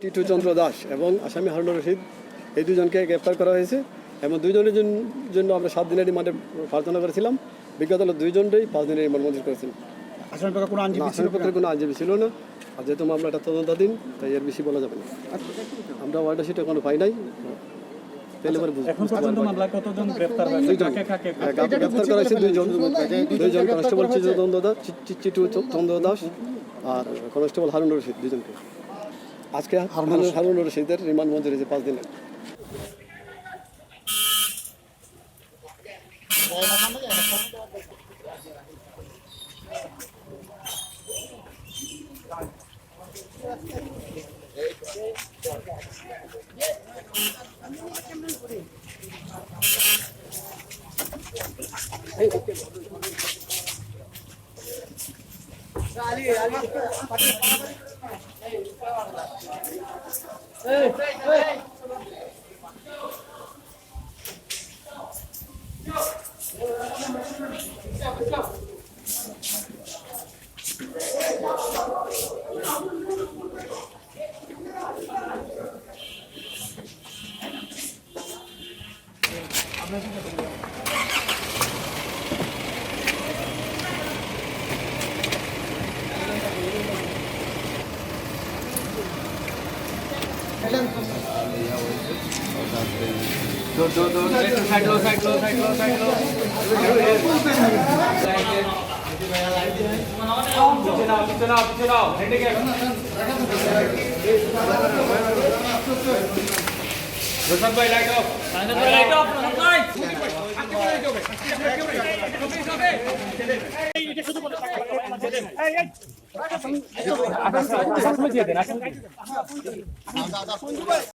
টিটু চন্দ্র দাস এবং আসামি হারুনুর রশিদ এই দুজনকে গ্রেপ্তার করা হয়েছে এবং দুইজনের জন্য আমরা 7 দিনের রিমান্ডে প্রার্থনা করেছিলাম। বিজ্ঞ আদালত দুইজনকেই 5 দিনের রিমান্ড মঞ্জুর করেছেন। আসামিপক্ষের কোনো আইনজীবী ছিল না, আর যেহেতু মামলাটা তদন্তাধীন তাই এর বেশি বলা যাবে না। আমরা ওয়ার্ডার শিট এখনো পাই নাই। গ্রেপ্তার করা হয়েছে দুইজন কনস্টেবল টিটু চন্দ্র দাস আর কনস্টেবল হারুনুর রশিদ, দুজনকে। আজকে হারুনুর রশিদের রিমান্ড মঞ্জুর হয়েছে 5 দিনের। লাইট